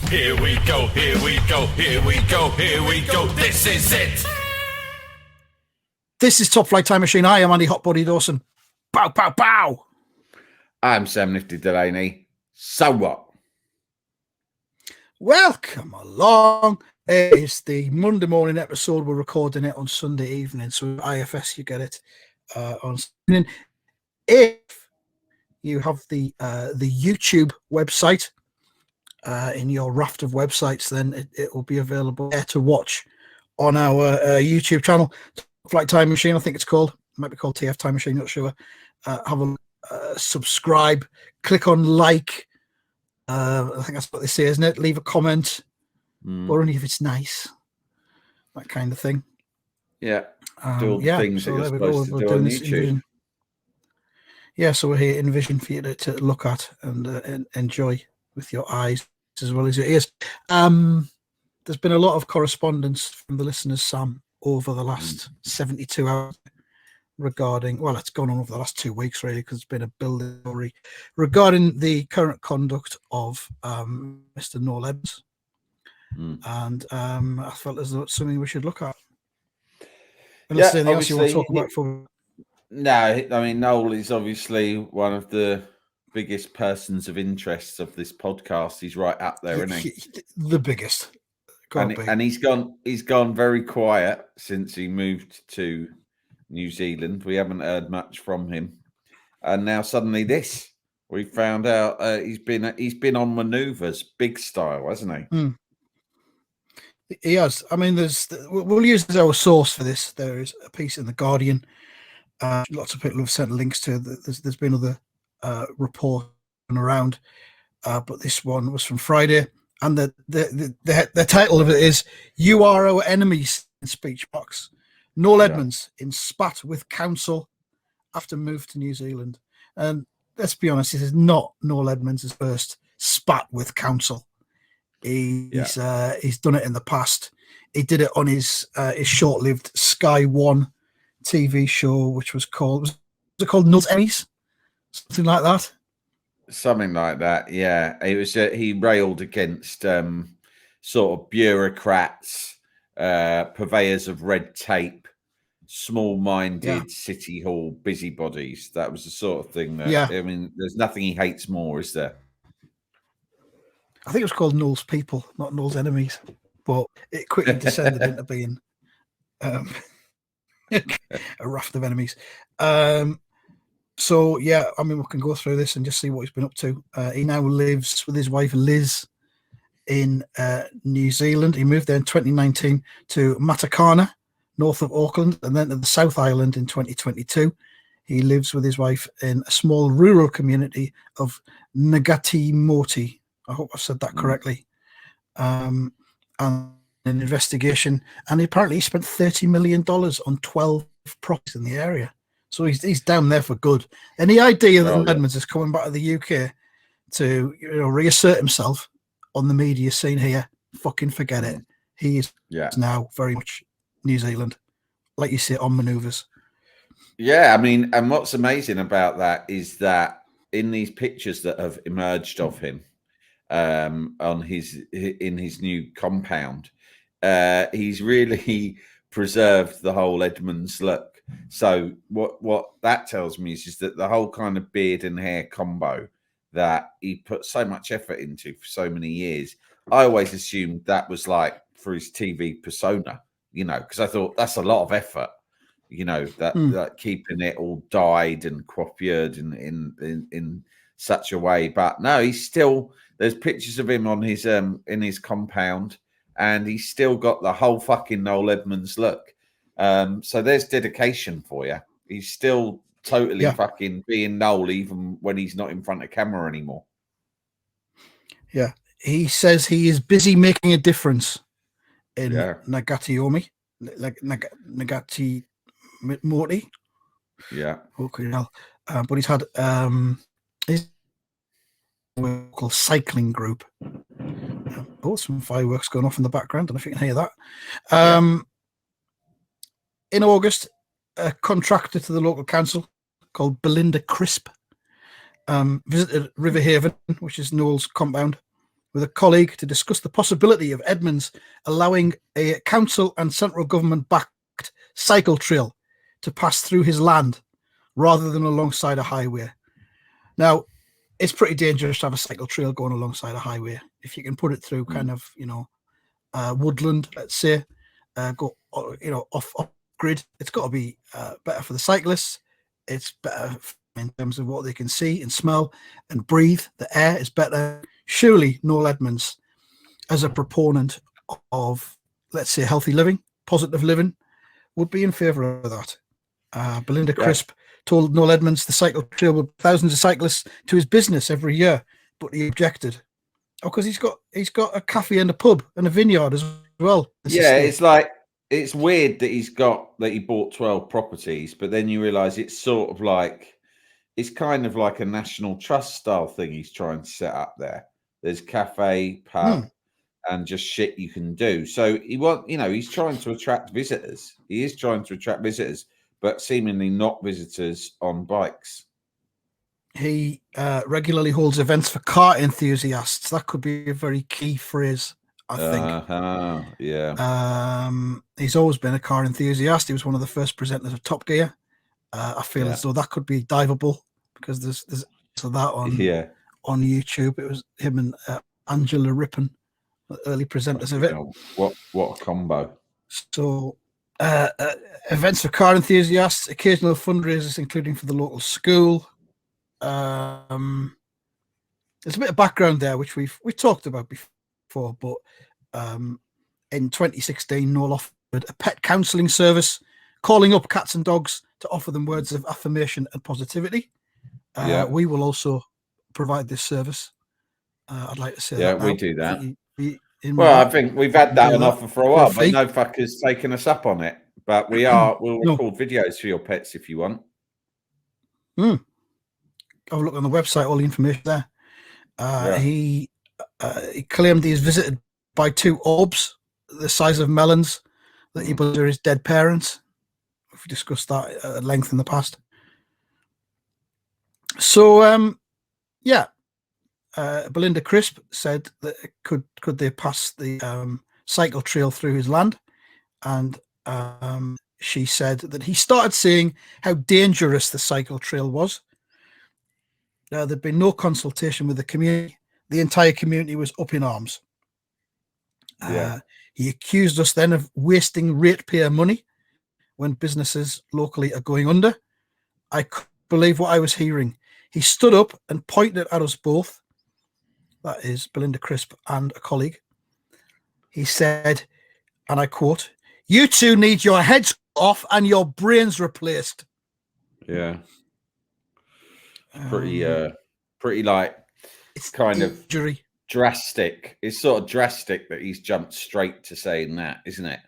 Here we go, here we go, here we go, here we go. This is it. This is Top Flight Time Machine. I am Andy Hotbody Dawson. Bow, bow, bow. I'm Sam Nifty Delaney. So what? Welcome along. It's the Monday morning episode. We're recording it on Sunday evening. So IFS, you get it on Sunday. If you have the YouTube website in your raft of websites, then it will be available there to watch on our YouTube channel. Flight Time Machine, I think it's called. It might be called TF Time Machine, not sure. Have a subscribe, click on like. I think that's what they say, isn't it? Leave a comment, or only if it's nice, that kind of thing. Yeah, do all the things so that you're there we go. supposed to do on YouTube. Yeah, so we're here in Vision for you to look at and enjoy with your eyes as well as your ears. There's been a lot of correspondence from the listeners, Sam, over the last 72 hours regarding, well, it's gone on over the last 2 weeks, really, because it's been a building story regarding the current conduct of Mr. Noel Zealand. And I felt as though it's something we should look at. Unless there's anything else you want to talk about for... No, I mean, Noel is obviously one of the biggest persons of interest of this podcast. He's right up there, isn't he? The biggest. And he's gone very quiet since he moved to New Zealand. We haven't heard much from him, and now suddenly this. We found out he's been on manoeuvres, big style, hasn't he? He has. I mean, we'll use as our source for this. There is a piece in the Guardian. Lots of people have sent links to. There's been other reports around, but this one was from Friday. And the title of it is "You Are Our Enemies" in speech box. Noel Edmonds in spat with council after move to New Zealand. And let's be honest, this is not Noel Edmonds' first spat with council. He's done it in the past. He did it on his short-lived Sky One TV show, which was called Noel's Emmys, something like that. Something like that, yeah. It was he railed against sort of bureaucrats, purveyors of red tape, small-minded city hall busybodies. That was the sort of thing that I mean, there's nothing he hates more, is there? I think it was called Noel's People, not Noel's Enemies, but it quickly descended into being a raft of enemies. So, yeah, I mean, we can go through this and just see what he's been up to. He now lives with his wife, Liz, in New Zealand. He moved there in 2019 to Matakana, north of Auckland, and then to the South Island in 2022. He lives with his wife in a small rural community of Ngati Moti. I hope I've said that correctly. And an investigation. And apparently he spent $30 million on 12 properties in the area. So he's down there for good. And the idea that Edmonds is coming back to the UK to reassert himself on the media scene here, fucking forget it. He is now very much New Zealand, like you say, on manoeuvres. Yeah, I mean, and what's amazing about that is that in these pictures that have emerged of him in his new compound, he's really preserved the whole Edmonds look. So what that tells me is that the whole kind of beard and hair combo that he put so much effort into for so many years, I always assumed that was like for his TV persona, because I thought that's a lot of effort, that keeping it all dyed and coiffured in such a way. But no, there's pictures of him on his in his compound, and he's still got the whole fucking Noel Edmonds look. So there's dedication for you. He's still totally fucking being Noel, even when he's not in front of camera anymore. Yeah, he says he is busy making a difference in Ngati Moti. Yeah. Okay, but he's had his local cycling group. Some fireworks going off in the background. I don't know if you can hear that. In August, a contractor to the local council called Belinda Crisp visited Riverhaven, which is Noel's compound, with a colleague to discuss the possibility of Edmonds allowing a council and central government-backed cycle trail to pass through his land rather than alongside a highway. Now, it's pretty dangerous to have a cycle trail going alongside a highway. If you can put it through kind of, woodland, let's say, go, off grid, it's got to be better for the cyclists. It's better in terms of what they can see and smell and breathe. The air is better. Surely Noel Edmonds, as a proponent of, let's say, healthy living, positive living, would be in favour of that. Belinda Crisp told Noel Edmonds the cycle trail would thousands of cyclists to his business every year, but he objected. Oh, because he's got a cafe and a pub and a vineyard as well. It's like, it's weird that he bought 12 properties, but then you realise it's sort of like, it's kind of like a national trust style thing he's trying to set up there. There's cafe, pub, and just shit you can do. So he's trying to attract visitors. He is trying to attract visitors, but seemingly not visitors on bikes. He regularly holds events for car enthusiasts. That could be a very key phrase, I think. Yeah. He's always been a car enthusiast. He was one of the first presenters of Top Gear. I feel as though that could be diveable because there's that on YouTube. It was him and Angela Rippon, the early presenters of it. What a combo! So, events for car enthusiasts, occasional fundraisers, including for the local school. There's a bit of background there which we've talked about before, but in 2016, Noel offered a pet counselling service, calling up cats and dogs to offer them words of affirmation and positivity. We will also provide this service. I'd like to say that. We do that. I think we've had that on offer for a while, but no fucker's taken us up on it. But we'll record videos for your pets if you want. Have a look on the website, all the information there. He claimed he was visited by two orbs the size of melons that he believes are his dead parents. We've discussed that at length in the past. So, Belinda Crisp said that could they pass the cycle trail through his land, and she said that he started seeing how dangerous the cycle trail was. There'd been no consultation with the community. The entire community was up in arms. He accused us then of wasting ratepayer money when businesses locally are going under. I couldn't believe what I was hearing. He stood up and pointed at us both. That is Belinda Crisp and a colleague. He said, and I quote, "You two need your heads off and your brains replaced." Yeah. Pretty like, it's kind of drastic. It's sort of drastic that he's jumped straight to saying that, isn't it?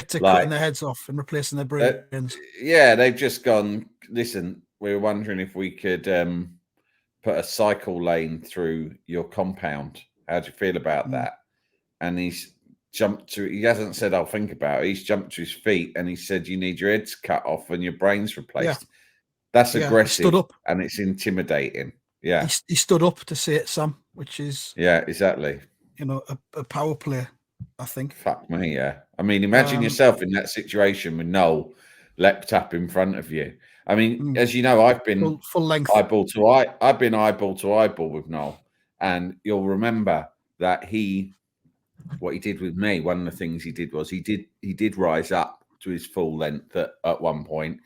To cutting their heads off and replacing their brains. They've just gone, listen, we were wondering if we could put a cycle lane through your compound. How do you feel about that? And he's jumped to, he hasn't said, I'll think about it. He's jumped to his feet and he said, you need your heads cut off and your brains replaced. That's aggressive. Stood up. And it's intimidating. Yeah. He stood up to say it, Sam, which is... Yeah, exactly. A power play, I think. Fuck me, yeah. I mean, imagine yourself in that situation with Noel leapt up in front of you. I mean, as you know, I've been full length eyeball to eye. I've been eyeball to eyeball with Noel, and you'll remember that what he did with me. One of the things he did was he did rise up to his full length at one point,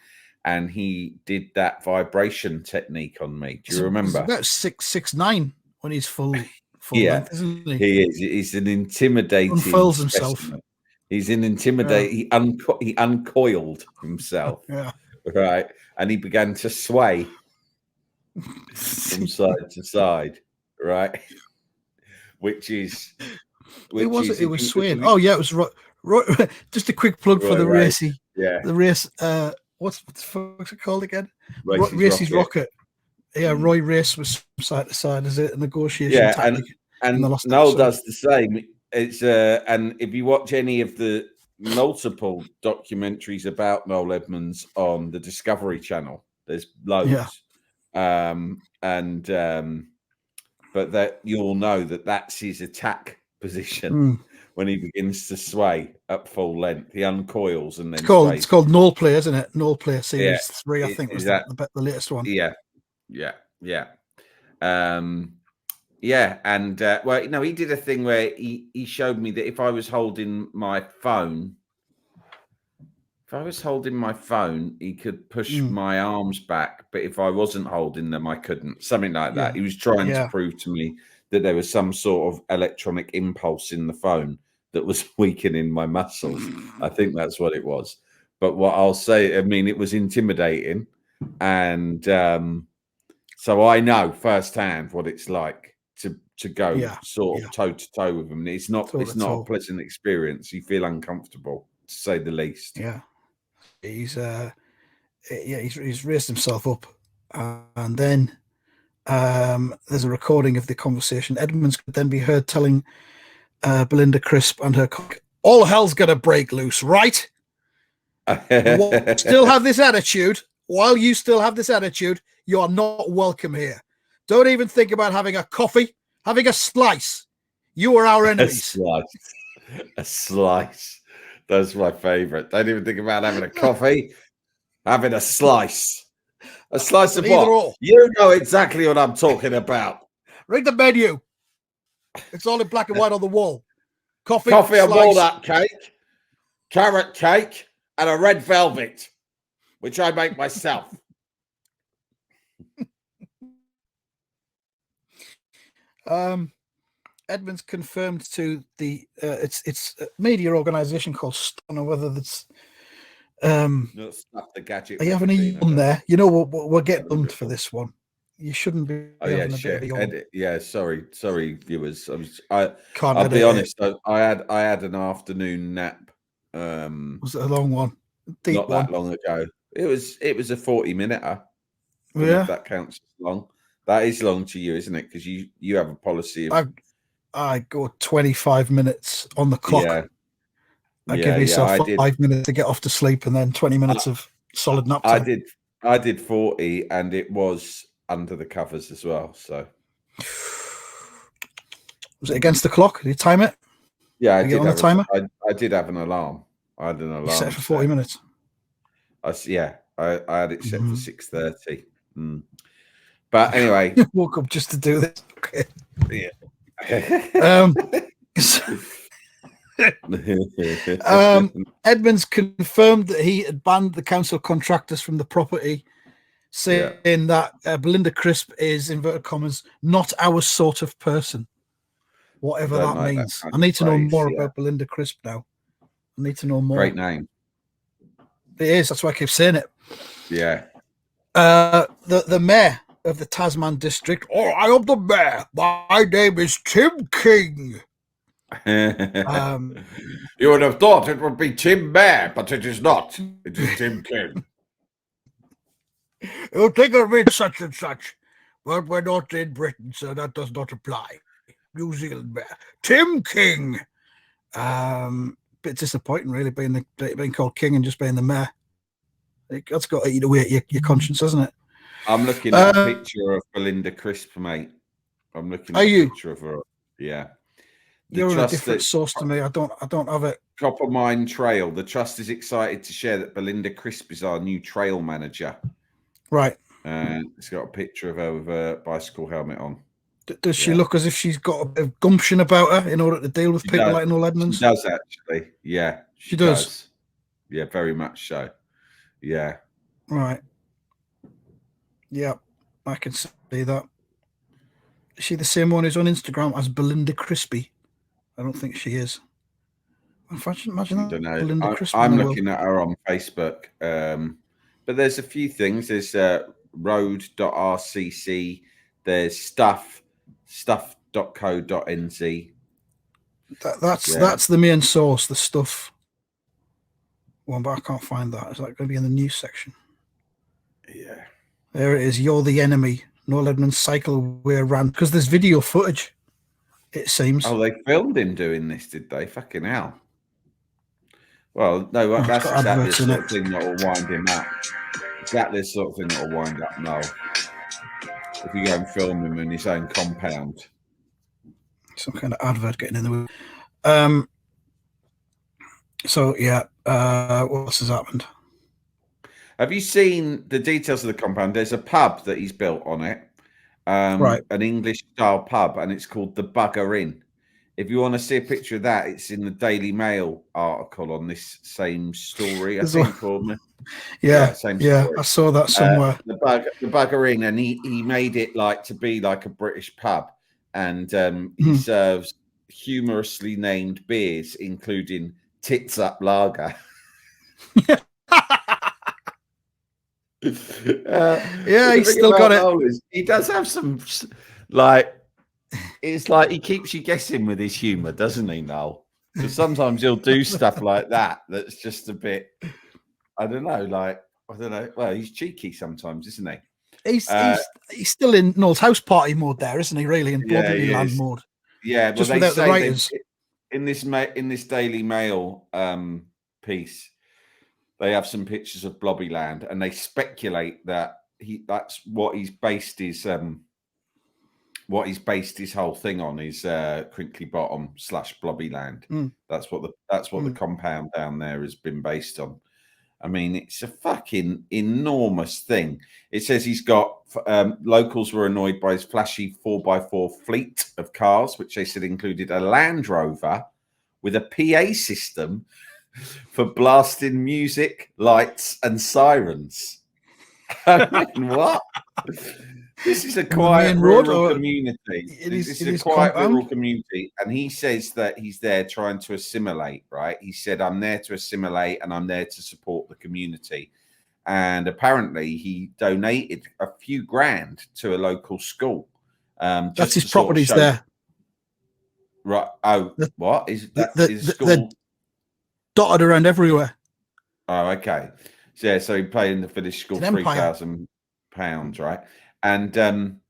and he did that vibration technique on me. Do you remember? He's about 6'9" when he's full length, isn't he? He is. He's an intimidating. Unfurls himself. Specimen. He's an intimidating. He uncoiled himself. Right, and he began to sway from side to side. Right, which is. It was swaying. Oh yeah, it was right. Just a quick plug for the racy. Yeah. The race. What's it called again? Racy's Rocket. Yeah, Roy Race was side to side as a negotiation tactic. And Noel does the same. It's and if you watch any of the multiple documentaries about Noel Edmonds on the Discovery Channel, there's loads. but that you'll know that that's his attack position when he begins to sway at full length. He uncoils and then it's called Noel Play, isn't it? Noel Play Series 3, I think, was the latest one. Yeah. And well, no, he did a thing where he showed me that if I was holding my phone, he could push my arms back, but if I wasn't holding them, I couldn't. Something like that. He was trying to prove to me that there was some sort of electronic impulse in the phone that was weakening my muscles. I think that's what it was. But what I'll say, I mean, it was intimidating, and so I know firsthand what it's like to go sort of toe to toe with him. It's not a pleasant experience. You feel uncomfortable, to say the least. Yeah. He's raised himself up, and then there's a recording of the conversation. Edmonds could then be heard telling Belinda Crisp and her cook, "All hell's gonna break loose, right? Still have this attitude. While you still have this attitude, you are not welcome here. Don't even think about having a coffee, having a slice. You are our enemies." A slice. That's my favorite. Don't even think about having a coffee, having a slice. A slice of what? Or. You know exactly what I'm talking about. Read the menu. It's all in black and white on the wall. Coffee and walnut cake, carrot cake, and a red velvet, which I make myself. Edmonds confirmed to the it's a media organization called Stone, or whether that's Stuff the gadget. Are you having a yawn there? You know we're getting done for this one. You shouldn't be. Having a bit of a yawn. Yeah, sorry, viewers. I'll be honest. I had an afternoon nap. Was it a long one? Not that long ago. It was a 40-minute. Yeah, that counts as long. That is long to you, isn't it? Because you have a policy of. I go 25 minutes on the clock. Yeah. I give myself 5 minutes to get off to sleep, and then 20 minutes of solid nap time. I did 40, and it was under the covers as well. So was it against the clock? Did you time it? Yeah, I did on the timer. I did have an alarm. I had an alarm. You set it for 40 minutes. I had it set for 6:30. But anyway, woke up just to do this. Okay. Yeah. Edmonds confirmed that he had banned the council contractors from the property, saying that Belinda Crisp is, inverted commas, not our sort of person, whatever that means. I need to know more about Belinda Crisp now. I need to know more. Great name. It is. That's why I keep saying it. Yeah. The mayor of the Tasman district. Oh, I am the mayor. My name is Tim King. You would have thought it would be Tim Bear, but it is not. It is Tim King. You think of me such and such, but we're not in Britain, so that does not apply. New Zealand Bear. Tim King. Bit disappointing, really, being called King and just being the mayor. That's got to eat away at your conscience, hasn't it? I'm looking at a picture of Belinda Crisp, mate. I'm looking at a picture of her. Yeah. You're on a different source to me. I don't have it. Coppermine Trail. The trust is excited to share that Belinda Crisp is our new trail manager. Right. It's got a picture of her with a bicycle helmet on. Does she look as if she's got a bit of gumption about her in order to deal with people like Noel Edmonds? She does, actually. Yeah. She does. Yeah, very much so. Yeah. Right. Yeah, I can see that. Is she the same one who's on Instagram as Belinda Crispy? I don't think she is. Imagine that. I don't know. Belinda Crispy. I'm looking at her on Facebook. But there's a few things. There's road.rcc. There's stuff.co.nz. That's the main source, the stuff one, but I can't find that. Is that going to be in the news section? Yeah. There it is. You're the enemy. Noel Edmonds cycle away ran. Because there's video footage, it seems. Oh, they filmed him doing this, did they? Fucking hell. Well, no, that's exactly the sort of thing that will wind him up. Exactly the sort of thing that will wind up Noel. if you go and film him in his own compound. Some kind of advert getting in the way. So yeah, what else has happened? Have you seen the details of the compound? There's a pub that he's built on it, Right. an English-style pub, and it's called the Bugger Inn. If you want to see a picture of that, it's in the Daily Mail article on this same story, I think. Same story. I saw that somewhere. The Bugger Inn, and he made it like to be like a British pub, and he serves humorously named beers, including Tits Up Lager. He's still got it. He does have some, like, it's like he keeps you guessing with his humor, doesn't he, Noel? Because sometimes he'll do stuff like that that's just a bit, I don't know. Well, he's cheeky sometimes, isn't he? He's still in Noel's house party mode there, isn't he? Really, in Blobby Land mode. Yeah, just without the writers. In this Daily Mail piece, they have some pictures of Blobbyland, and they speculate that that's what he's based his whole thing on is Crinkly Bottom / Blobbyland. That's what the compound down there has been based on. I mean, it's a fucking enormous thing. It says he's got locals were annoyed by his flashy 4x4 fleet of cars, which they said included a Land Rover with a PA system for blasting music, lights, and sirens. I mean, what? This is a quiet rural community. This is a quiet rural community, and he says that he's there trying to assimilate, right? He said, I'm there to assimilate and I'm there to support the community. And apparently he donated a few grand to a local school. That's his properties there. Right. Oh, what? Is that his school? Dotted around everywhere. Oh, okay. So he paid for this school £3,000, right? And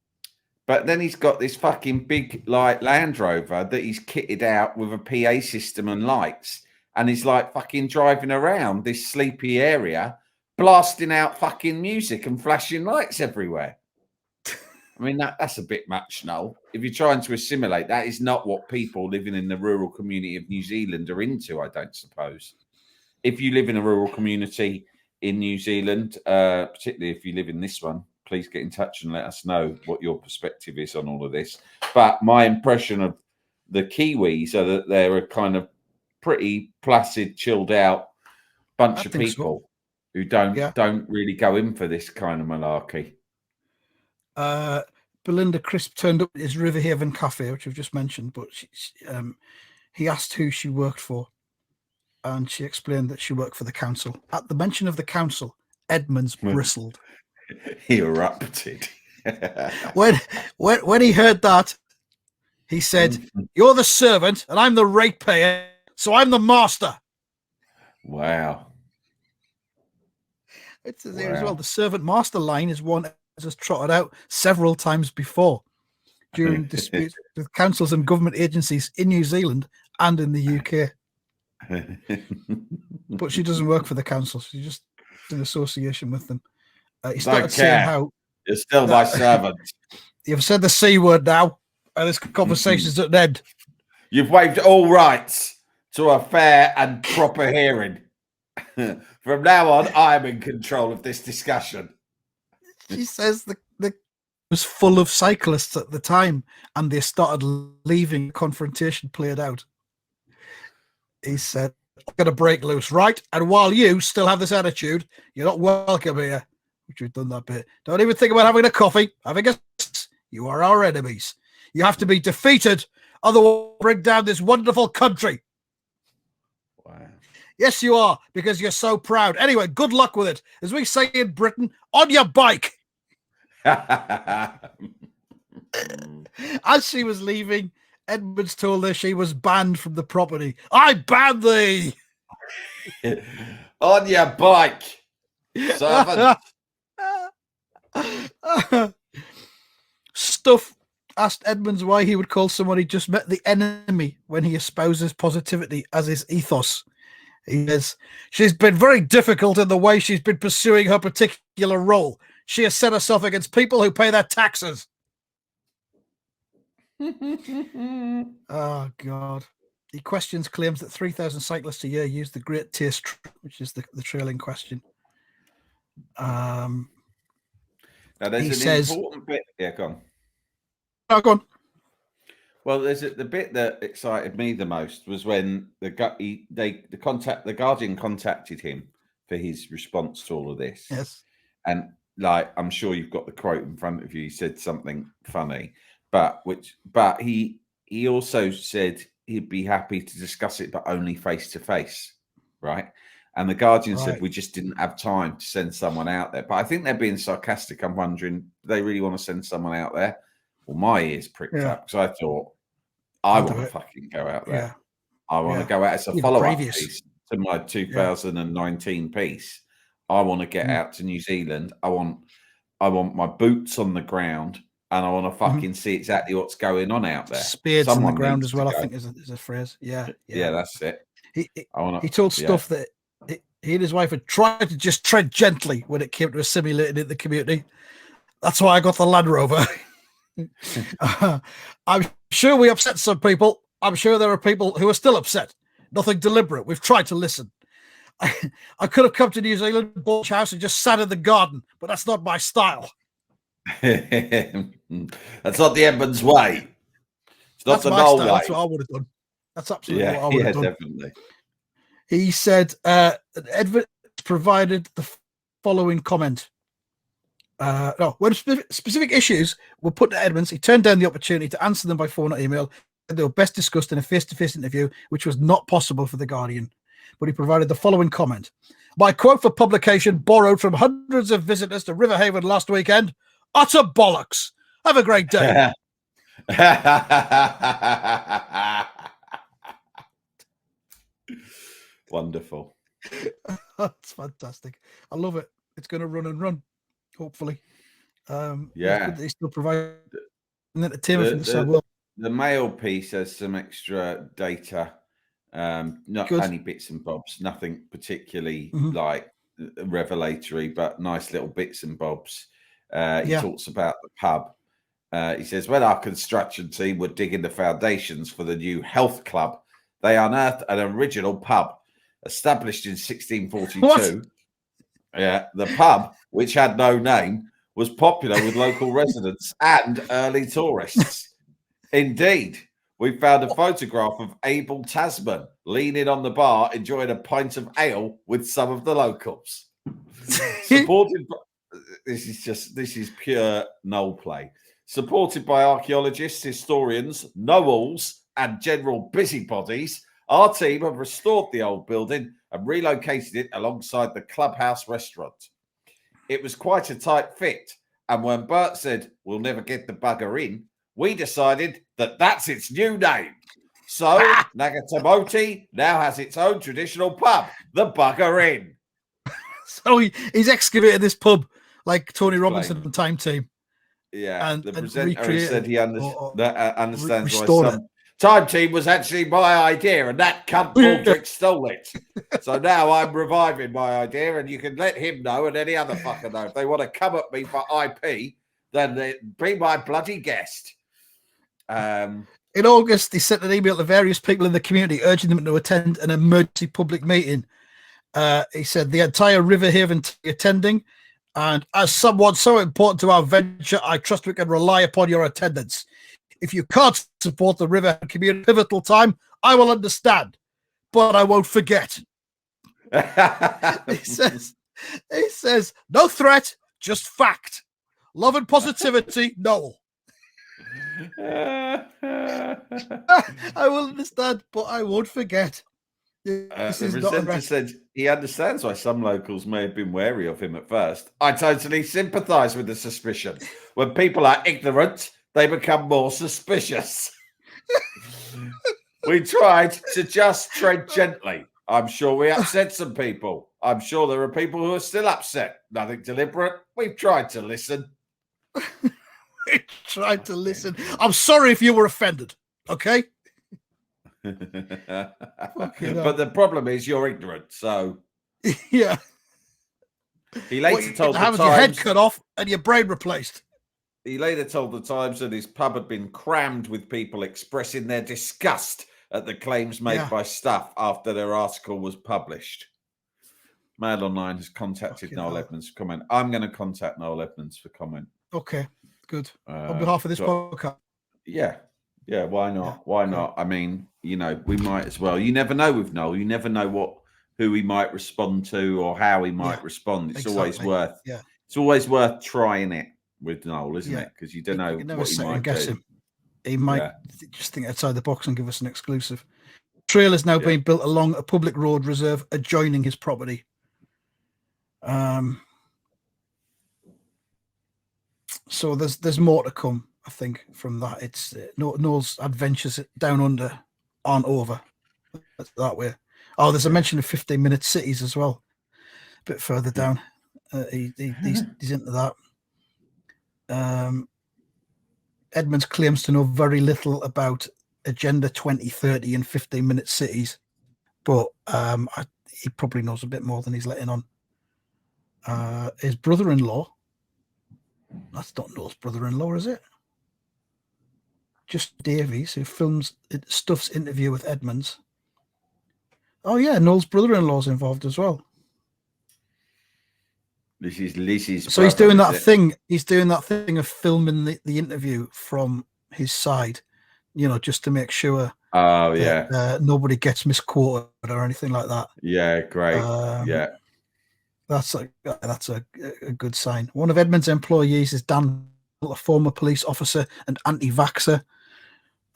but then he's got this fucking big Land Rover that he's kitted out with a PA system and lights, and he's like fucking driving around this sleepy area, blasting out fucking music and flashing lights everywhere. I mean, that's a bit much, Noel. If you're trying to assimilate, that is not what people living in the rural community of New Zealand are into, I don't suppose. If you live in a rural community in New Zealand, particularly if you live in this one, please get in touch and let us know what your perspective is on all of this. But my impression of the Kiwis are that they're a kind of pretty placid, chilled out bunch of people who don't really go in for this kind of malarkey. Belinda Crisp turned up at his Riverhaven cafe, which I've just mentioned, but he asked who she worked for, and she explained that she worked for the council. At the mention of the council, Edmonds bristled. He erupted. when he heard that, he said, "You're the servant and I'm the ratepayer, so I'm the master." Wow. It's there as well. The servant master line is one that has trotted out several times before during disputes with councils and government agencies in New Zealand and in the UK. But she doesn't work for the council. She's just in association with them. He started saying how you're still my servant. You've said the C word now, and this conversation's at an end. You've waived all rights to a fair and proper hearing. From now on, I am in control of this discussion. She says the was full of cyclists at the time, and they started leaving. Confrontation played out. He said, "I'm going to break loose, right? And while you still have this attitude, you're not welcome here." Which we've done that bit. Don't even think about having a coffee, having a. You are our enemies. You have to be defeated, otherwise bring down this wonderful country. Wow. Yes, you are, because you're so proud. Anyway, good luck with it. As we say in Britain, on your bike. As she was leaving, Edmonds told her she was banned from the property. I ban thee. On your bike, servant. Stuff asked Edmonds why he would call someone he just met the enemy when he espouses positivity as his ethos. He says, "She's been very difficult in the way she's been pursuing her particular role. She has set herself against people who pay their taxes. Oh, God. He questions claims that 3,000 cyclists a year use the Great Taste, which is the trail in question. Now, there's important bit. Yeah, go on. Oh, go on. Well, the bit that excited me the most was when the Guardian contacted him for his response to all of this. Yes. And like, I'm sure you've got the quote in front of you. He said something funny, but he also said he'd be happy to discuss it, but only face to face, right? And the Guardian said we just didn't have time to send someone out there. But I think they're being sarcastic. I'm wondering, do they really want to send someone out there? Well, my ears pricked up because I thought, I want to fucking go out there. Yeah. I want to go out as a follow-up piece to my 2019 piece. I want to get out to New Zealand. I want my boots on the ground, and I want to fucking see exactly what's going on out there. Spades on the ground as well, I think is a phrase. Yeah, that's it. He told stuff that he and his wife had tried to just tread gently when it came to assimilating in the community. That's why I got the Land Rover. I'm sure we upset some people. I'm sure there are people who are still upset. Nothing deliberate. We've tried to listen. I could have come to New Zealand, bought a house, and just sat in the garden, but that's not my style. That's not the Edmonds way. It's not the Noel way. That's what I would have done. That's absolutely what I would have done. Definitely. He said, Edmonds provided the following comment. When specific issues were put to Edmonds, he turned down the opportunity to answer them by phone or email. They were best discussed in a face-to-face interview, which was not possible for The Guardian. But he provided the following comment. My quote for publication, borrowed from hundreds of visitors to Riverhaven last weekend, utter bollocks. Have a great day. Wonderful. That's fantastic. I love it. It's going to run and run, hopefully. They still provide entertainment for the same world. The Mail piece has some extra data, not only bits and bobs, nothing particularly like revelatory, but nice little bits and bobs. He talks about the pub. He says, when our construction team were digging the foundations for the new health club, they unearthed an original pub established in 1642. What? Yeah, the pub, which had no name, was popular with local residents and early tourists. Indeed, we found a photograph of Abel Tasman leaning on the bar, enjoying a pint of ale with some of the locals. Supported by, this is pure Noel play. Supported by archaeologists, historians, Noels, and general busybodies, our team have restored the old building and relocated it alongside the clubhouse restaurant. It was quite a tight fit, and when Bert said, we'll never get the bugger in, we decided that that's its new name. So Nagatamoti now has its own traditional pub, the Bugger Inn. So he's excavated this pub like Tony Robinson and Time Team. Yeah, and the presenter said he understands why some Time Team was actually my idea, and that cunt Baldrick stole it. So now I'm reviving my idea, and you can let him know and any other fucker know. If they want to come at me for IP, then be my bloody guest. In August, he sent an email to various people in the community urging them to attend an emergency public meeting. He said the entire Riverhaven attending, and as someone so important to our venture, I trust we can rely upon your attendance. If you can't support the Riverhaven community pivotal time, I will understand, but I won't forget. He says, no threat, just fact. Love and positivity, Noel. I will understand, but I won't forget. The presenter said he understands why some locals may have been wary of him at first. I totally sympathise with the suspicion. When people are ignorant, they become more suspicious. We tried to just tread gently. I'm sure we upset some people. I'm sure there are people who are still upset. Nothing deliberate. We've tried to listen. Tried to listen. I'm sorry if you were offended. Okay. But the problem is you're ignorant. So yeah. He What later you told the have your head Times. cut off and your brain replaced. He later told the Times that his pub had been crammed with people expressing their disgust at the claims made by staff after their article was published. Mail Online has contacted Noel Edmonds for comment. I'm going to contact Noel Edmonds for comment. Okay, good. On behalf of this podcast. Yeah. Yeah, why not? Why not? I mean, you know, we might as well. You never know with Noel. You never know who he might respond to or how he might respond. It's always worth trying it with Noel, isn't it? Because you don't know what he might do. He might just think outside the box and give us an exclusive. Trail is now being built along a public road reserve adjoining his property. So there's more to come, I think, from that. It's Noel's adventures down under aren't over that way. Oh, there's a mention of 15-minute cities as well, a bit further down. He's into that. Edmonds claims to know very little about Agenda 2030 and 15-minute cities, but he probably knows a bit more than he's letting on. His brother-in-law, that's not Noel's brother-in-law, is it? Just Davies, who stuffs interview with Edmonds. Oh yeah, Noel's brother-in-law's involved as well. This is Lizzie's. So he's doing that thing. He's doing that thing of filming the interview from his side, you know, just to make sure. Oh yeah. Nobody gets misquoted or anything like that. Yeah, great. That's a good sign. One of Edmonds' employees is Dan, a former police officer and anti-vaxxer,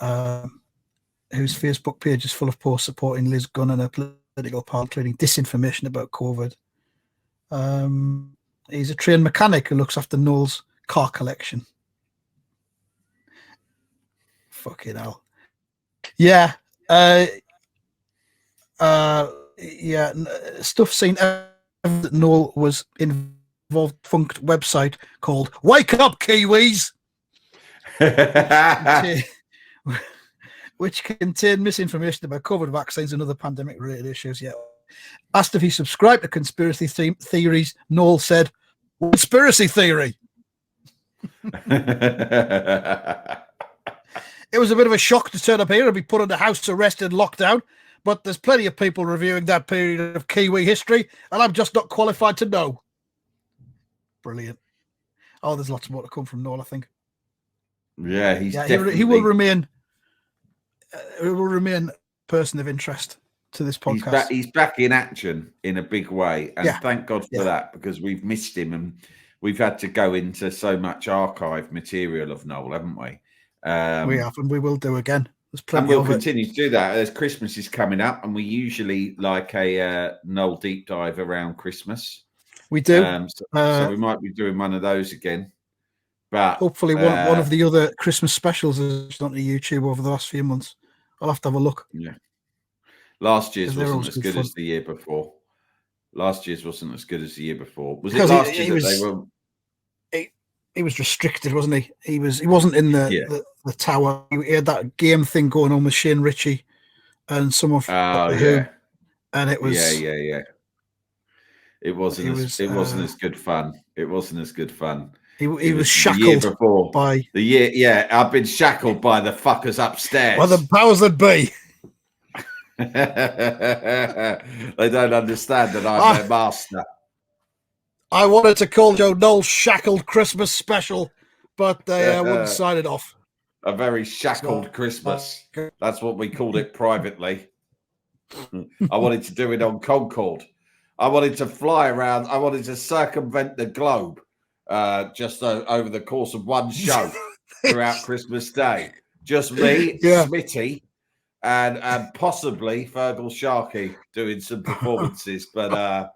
whose Facebook page is full of posts supporting Liz Gunn and her political party, including disinformation about COVID. He's a trained mechanic who looks after Noel's car collection. Fucking hell. Yeah. Stuff seen that Noel was involved funked website called Wake Up Kiwis, which contained misinformation about COVID vaccines and other pandemic related issues. Yeah. Asked if he subscribed to conspiracy theories, Noel said, "Conspiracy theory." It was a bit of a shock to turn up here and be put under house arrest and lockdown, but there's plenty of people reviewing that period of Kiwi history, and I'm just not qualified to know. Brilliant. Oh, there's lots more to come from Noel, I think. Yeah, he will remain. He will remain a person of interest to this podcast. He's back in action in a big way, and thank God for that, because we've missed him and we've had to go into so much archive material of Noel, haven't we? We have, and we will do again. There's plenty and we'll of continue to do that as Christmas is coming up, and we usually like a Noel deep dive around Christmas. We do. So we might be doing one of those again. But hopefully one of the other Christmas specials is on YouTube over the last few months. I'll have to have a look. Yeah. Last year's wasn't as good as the year before. Last year's wasn't as good as the year before. Was it last year that they were? He was restricted, wasn't he? He wasn't in the tower. He had that game thing going on with Shane Ritchie and someone from Who, and it was It wasn't as good fun. It wasn't as good fun. He was shackled by the year. Yeah, I've been shackled by the fuckers upstairs. By the powers that be. They don't understand that I'm their master. I wanted to call Joe Noel's Shackled Christmas Special, but they wouldn't sign it off. A very shackled Christmas. That's what we called it privately. I wanted to do it on Concorde. I wanted to fly around. I wanted to circumvent the globe just over the course of one show throughout Christmas Day. Just me, Smitty, and possibly Fergal Sharkey doing some performances, but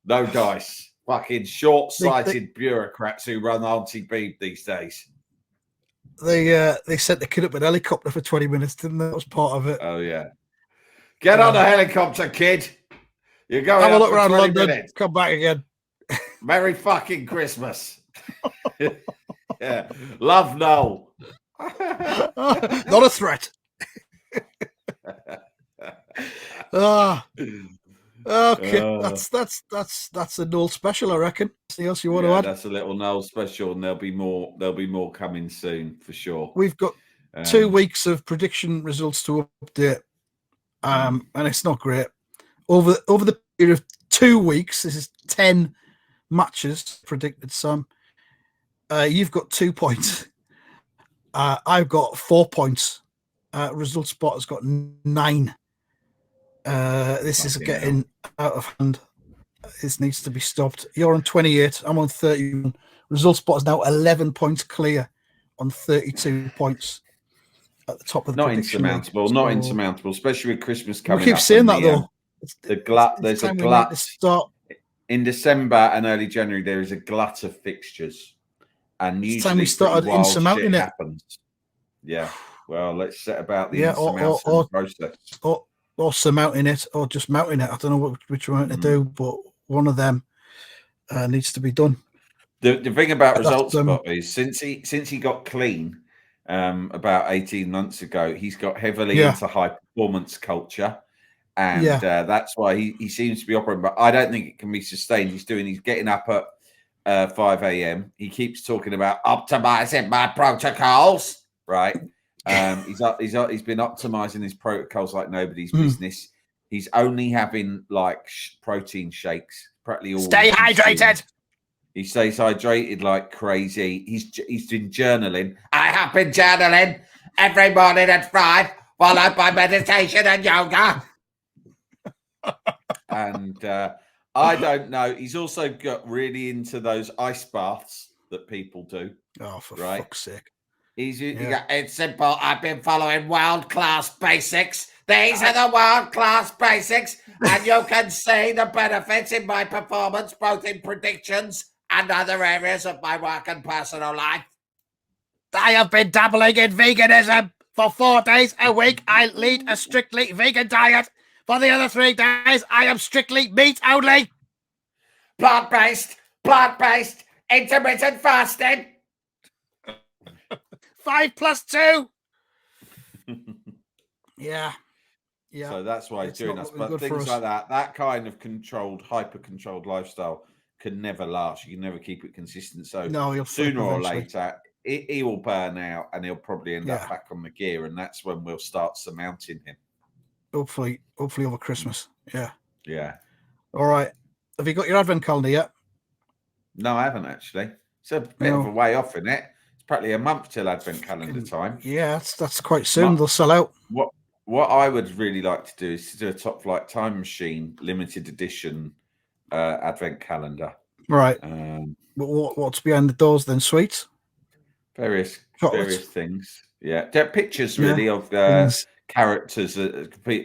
no dice. Fucking short-sighted bureaucrats who run Auntie Beeb these days. They sent the kid up in a helicopter for 20 minutes, didn't they? That was part of it. Oh, yeah. Get on the helicopter, kid. You're going have a look around London. Minutes. Come back again. Merry fucking Christmas. Yeah. Love Noel. Not a threat. Okay, that's a Noel special, I reckon. Anything else you want to add? That's a little Noel special, and there'll be more coming soon for sure. We've got 2 weeks of prediction results to update, and it's not great. Over the period of 2 weeks, this is 10 matches predicted. Sam, you've got 2 points. I've got 4 points. Result Spot has got 9. This is getting out of hand. This needs to be stopped. You're on 28. I'm on 31. Result Spot is now 11 points clear on 32 points at the top of the prediction league. Not insurmountable, especially with Christmas coming up. We keep saying that though. There's a glut in December and early January. There is a glut of fixtures, and usually time we started insurmounting it. Happens. Yeah. Well, let's set about the insurmountable process. Or surmounting it, or just mounting it. I don't know which we're going to do, but one of them needs to be done. The thing about Result Spot is since he got clean about 18 months ago, he's got heavily into high performance culture, and that's why he seems to be operating. But I don't think it can be sustained. He's getting up at 5 a.m. He keeps talking about optimizing my protocols, right? He's been optimizing his protocols like nobody's business. He's only having like protein shakes. Practically all. Stay hydrated. He stays hydrated like crazy. He's been journaling. I have been journaling every morning at 5, followed by meditation and yoga. And I don't know. He's also got really into those ice baths that people do. Oh, for fuck's sake. It's simple. I've been following world-class basics. These are the world-class basics, and you can see the benefits in my performance, both in predictions and other areas of my work and personal life. I have been dabbling in veganism. For 4 days a week, I lead a strictly vegan diet. For the other 3 days, I am strictly meat only. Plant-based, intermittent fasting. 5 + 2. Yeah. So that's why he's doing us. But things like that kind of hyper-controlled lifestyle can never last. You can never keep it consistent. So sooner or later, he will burn out, and he'll probably end up back on the gear, and that's when we'll start surmounting him. Hopefully over Christmas. Yeah. Yeah. All right. Have you got your advent calendar yet? No, I haven't actually. It's a bit of a way off, isn't it? It's practically a month till advent calendar time. Yeah, that's quite soon. They'll sell out. What I would really like to do is to do a Top Flight Time Machine limited edition advent calendar. Right. What's behind the doors then? Sweets? Various things. Yeah. They're pictures really of characters,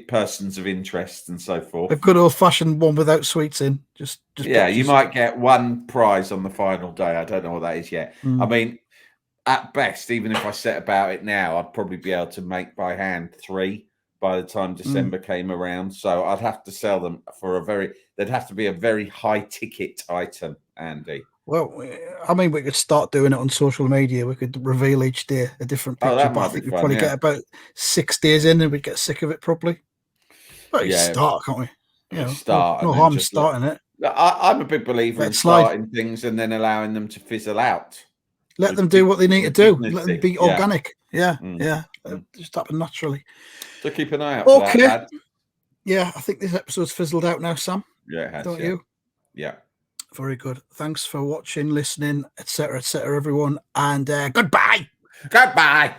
persons of interest, and so forth. A good old-fashioned one without sweets in. Just pictures. You might get one prize on the final day. I don't know what that is yet. I mean, at best, even if I set about it now, I'd probably be able to make by hand 3 by the time December came around. So I'd have to sell them for there'd have to be a very high ticket item, Andy. Well, I mean, we could start doing it on social media. We could reveal each day a different picture. That but might I think be we'd fun, probably get about 6 days in and we'd get sick of it properly. But start, can't we? Start. No harm starting it. I'm a big believer in starting things and then allowing them to fizzle out. Let them do what they need to do. Let them be organic. Yeah. Just happen naturally. So keep an eye out for that, lad. Yeah, I think this episode's fizzled out now, Sam. Yeah, it has. Don't you? Yeah. Very good. Thanks for watching, listening, etc., everyone. And goodbye. Goodbye.